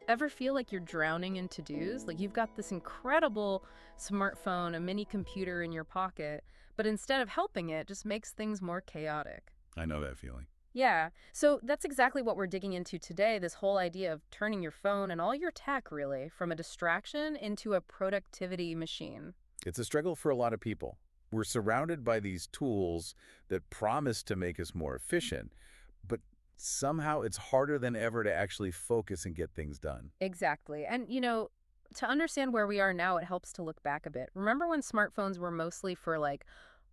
Ever feel like you're drowning in to-dos? Like you've got this incredible smartphone, a mini computer in your pocket, but instead of helping it, just makes things more chaotic. I know that feeling. Yeah, so that's exactly what we're digging into today, this whole idea of turning your phone and all your tech, really, from a distraction into a productivity machine. It's a struggle for a lot of people. We're surrounded by these tools that promise to make us more efficient, but somehow it's harder than ever to actually focus and get things done. Exactly. And, to understand where we are now, it helps to look back a bit. Remember when smartphones were mostly for like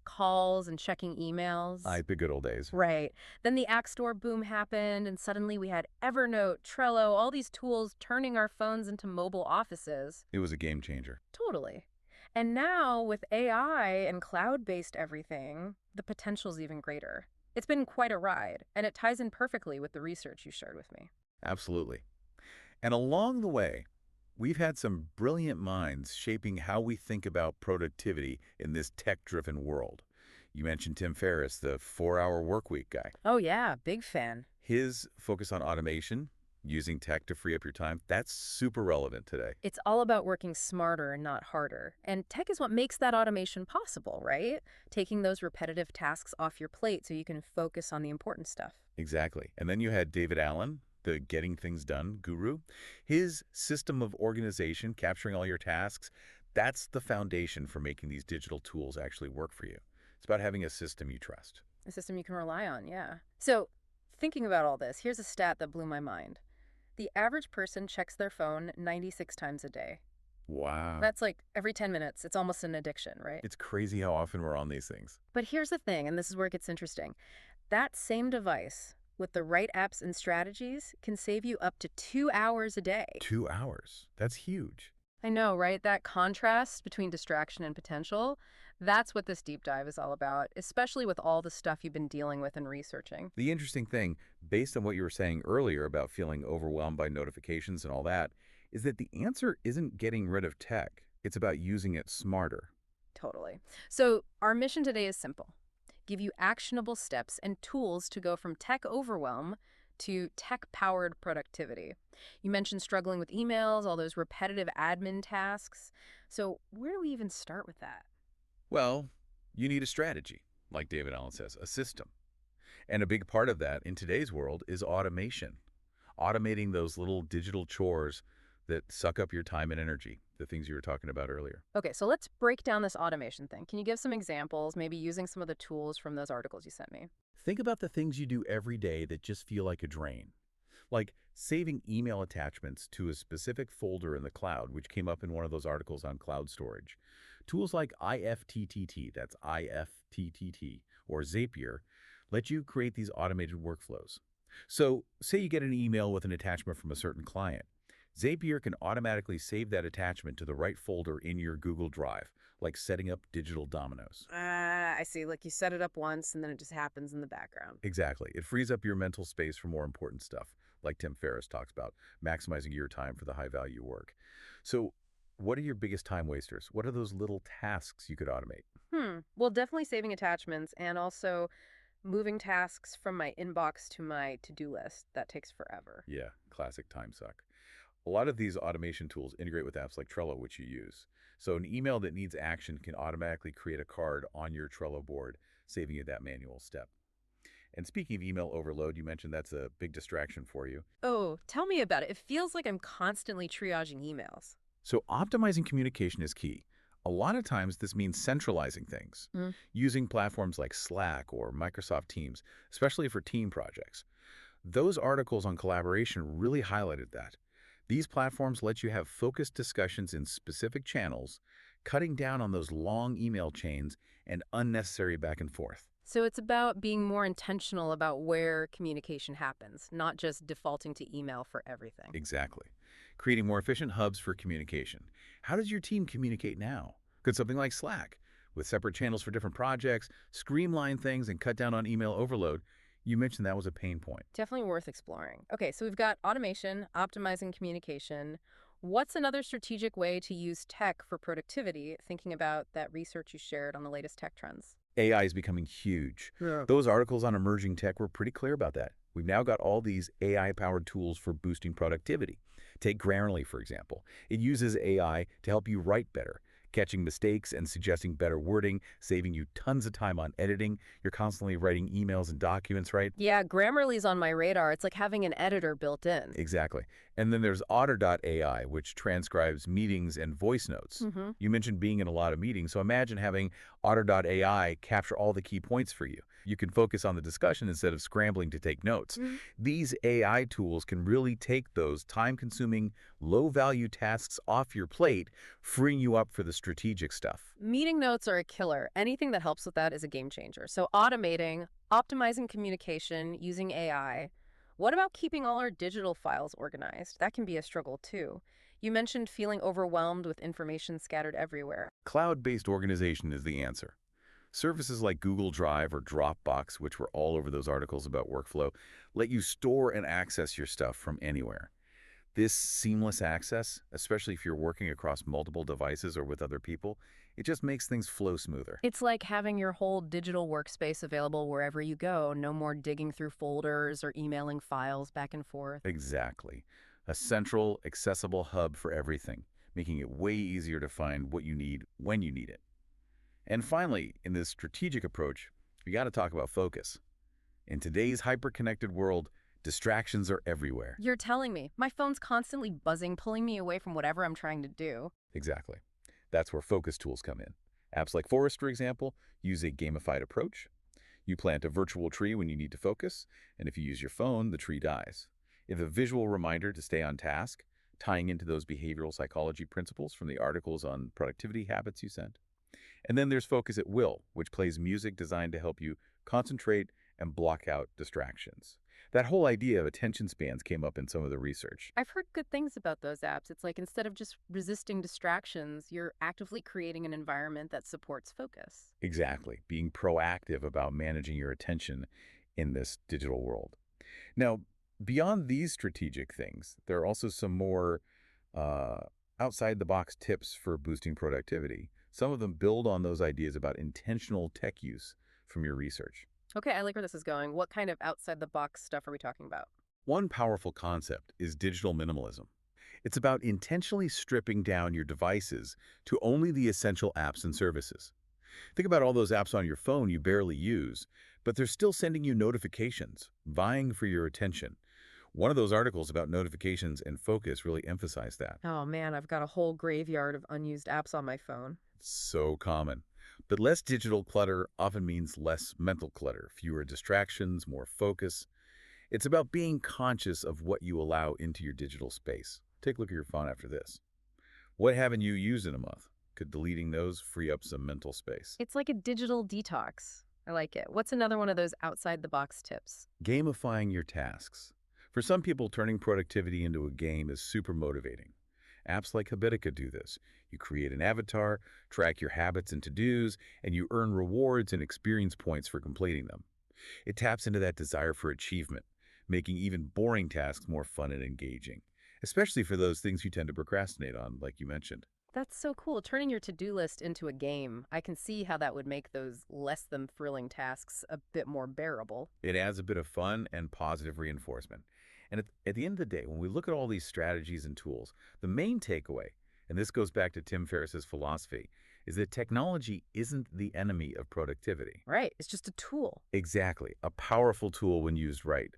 calls and checking emails? The good old days. Right. Then the App Store boom happened, and suddenly we had Evernote, Trello, all these tools turning our phones into mobile offices. It was a game changer. Totally. And now with AI and cloud-based everything, the potential's even greater. It's been quite a ride, and it ties in perfectly with the research you shared with me. Absolutely. And along the way, we've had some brilliant minds shaping how we think about productivity in this tech-driven world. You mentioned Tim Ferriss, the 4-hour workweek guy. Oh yeah, big fan. His focus on automation, using tech to free up your time, that's super relevant today. It's all about working smarter and not harder. And tech is what makes that automation possible, right? Taking those repetitive tasks off your plate so you can focus on the important stuff. Exactly. And then you had David Allen, the getting things done guru. His system of organization, capturing all your tasks, that's the foundation for making these digital tools actually work for you. It's about having a system you trust. A system you can rely on, yeah. So, thinking about all this, here's a stat that blew my mind. The average person checks their phone 96 times a day. Wow. That's like every 10 minutes. It's almost an addiction, right? It's crazy how often we're on these things. But here's the thing, and this is where it gets interesting. That same device, with the right apps and strategies, can save you up to 2 hours a day. 2 hours. That's huge. I know, right? That contrast between distraction and potential, that's what this deep dive is all about, especially with all the stuff you've been dealing with and researching. The interesting thing, based on what you were saying earlier about feeling overwhelmed by notifications and all that, is that the answer isn't getting rid of tech. It's about using it smarter. Totally. So our mission today is simple. Give you actionable steps and tools to go from tech overwhelm to tech-powered productivity. You mentioned struggling with emails, all those repetitive admin tasks. So where do we even start with that? Well, you need a strategy, like David Allen says, a system. And a big part of that in today's world is automation. Automating those little digital chores that suck up your time and energy, the things you were talking about earlier. Okay, so let's break down this automation thing. Can you give some examples, maybe using some of the tools from those articles you sent me? Think about the things you do every day that just feel like a drain. Like saving email attachments to a specific folder in the cloud, which came up in one of those articles on cloud storage. Tools like IFTTT, that's IFTTT, or Zapier, let you create these automated workflows. So say you get an email with an attachment from a certain client. Zapier can automatically save that attachment to the right folder in your Google Drive, like setting up digital dominoes. I see. Like you set it up once and then it just happens in the background. Exactly. It frees up your mental space for more important stuff, like Tim Ferriss talks about, maximizing your time for the high-value work. So what are your biggest time wasters? What are those little tasks you could automate? Well, definitely saving attachments and also moving tasks from my inbox to my to-do list. That takes forever. Yeah, classic time suck. A lot of these automation tools integrate with apps like Trello, which you use. So an email that needs action can automatically create a card on your Trello board, saving you that manual step. And speaking of email overload, you mentioned that's a big distraction for you. Oh, tell me about it. It feels like I'm constantly triaging emails. So optimizing communication is key. A lot of times this means centralizing things, Mm. using platforms like Slack or Microsoft Teams, especially for team projects. Those articles on collaboration really highlighted that. These platforms let you have focused discussions in specific channels, cutting down on those long email chains and unnecessary back and forth. So it's about being more intentional about where communication happens, not just defaulting to email for everything. Exactly. Creating more efficient hubs for communication. How does your team communicate now? Could something like Slack, with separate channels for different projects, streamline things and cut down on email overload? You mentioned that was a pain point. Definitely worth exploring. Okay, so we've got automation, optimizing communication. What's another strategic way to use tech for productivity, thinking about that research you shared on the latest tech trends? AI is becoming huge. Yeah. Those articles on emerging tech were pretty clear about that. We've now got all these AI-powered tools for boosting productivity. Take Grammarly, for example. It uses AI to help you write better, catching mistakes and suggesting better wording, saving you tons of time on editing. You're constantly writing emails and documents, right? Yeah, Grammarly's on my radar. It's like having an editor built in. Exactly. And then there's Otter.ai, which transcribes meetings and voice notes. Mm-hmm. You mentioned being in a lot of meetings, so imagine having Otter.ai capture all the key points for you. You can focus on the discussion instead of scrambling to take notes. These AI tools can really take those time-consuming, low-value tasks off your plate, freeing you up for the strategic stuff. Meeting notes are a killer. Anything that helps with that is a game changer. So automating, optimizing communication using AI. What about keeping all our digital files organized? That can be a struggle too. You mentioned feeling overwhelmed with information scattered everywhere. Cloud-based organization is the answer. Services like Google Drive or Dropbox, which were all over those articles about workflow, let you store and access your stuff from anywhere. This seamless access, especially if you're working across multiple devices or with other people, it just makes things flow smoother. It's like having your whole digital workspace available wherever you go. No more digging through folders or emailing files back and forth. Exactly. A central, accessible hub for everything, making it way easier to find what you need when you need it. And finally, in this strategic approach, we got to talk about focus. In today's hyper-connected world, distractions are everywhere. You're telling me. My phone's constantly buzzing, pulling me away from whatever I'm trying to do. Exactly. That's where focus tools come in. Apps like Forest, for example, use a gamified approach. You plant a virtual tree when you need to focus, and if you use your phone, the tree dies. If a visual reminder to stay on task, tying into those behavioral psychology principles from the articles on productivity habits you sent. And then there's Focus at Will, which plays music designed to help you concentrate and block out distractions. That whole idea of attention spans came up in some of the research. I've heard good things about those apps. It's like instead of just resisting distractions, you're actively creating an environment that supports focus. Exactly, being proactive about managing your attention in this digital world. Now, beyond these strategic things, there are also some more uh, outside-the-box tips for boosting productivity. Some of them build on those ideas about intentional tech use from your research. Okay, I like where this is going. What kind of outside-the-box stuff are we talking about? One powerful concept is digital minimalism. It's about intentionally stripping down your devices to only the essential apps and services. Think about all those apps on your phone you barely use, but they're still sending you notifications, vying for your attention. One of those articles about notifications and focus really emphasized that. Oh man, I've got a whole graveyard of unused apps on my phone. It's so common. But less digital clutter often means less mental clutter, fewer distractions, more focus. It's about being conscious of what you allow into your digital space. Take a look at your phone after this. What haven't you used in a month? Could deleting those free up some mental space? It's like a digital detox. I like it. What's another one of those outside-the-box tips? Gamifying your tasks. For some people, turning productivity into a game is super motivating. Apps like Habitica do this. You create an avatar, track your habits and to-dos, and you earn rewards and experience points for completing them. It taps into that desire for achievement, making even boring tasks more fun and engaging, especially for those things you tend to procrastinate on, like you mentioned. That's so cool. Turning your to-do list into a game. I can see how that would make those less than thrilling tasks a bit more bearable. It adds a bit of fun and positive reinforcement. And at the end of the day, when we look at all these strategies and tools, the main takeaway, and this goes back to Tim Ferriss's philosophy, is that technology isn't the enemy of productivity. Right. It's just a tool. Exactly. A powerful tool when used right.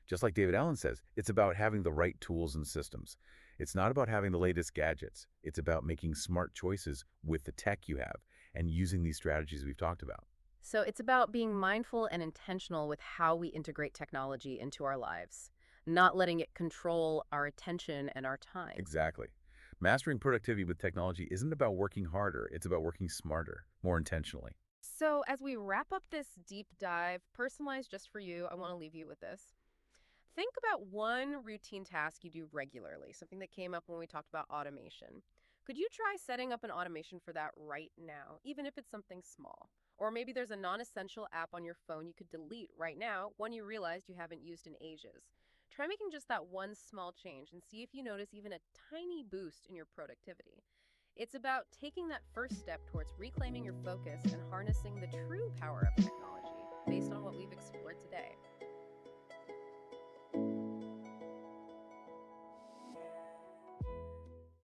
Just like David Allen says, it's about having the right tools and systems. It's not about having the latest gadgets. It's about making smart choices with the tech you have and using these strategies we've talked about. So it's about being mindful and intentional with how we integrate technology into our lives, not letting it control our attention and our time. Exactly. Mastering productivity with technology isn't about working harder. It's about working smarter, more intentionally. So as we wrap up this deep dive, personalized just for you, I want to leave you with this. Think about one routine task you do regularly, something that came up when we talked about automation. Could you try setting up an automation for that right now, even if it's something small? Or maybe there's a non-essential app on your phone you could delete right now, one you realized you haven't used in ages. Try making just that one small change and see if you notice even a tiny boost in your productivity. It's about taking that first step towards reclaiming your focus and harnessing the true power of technology.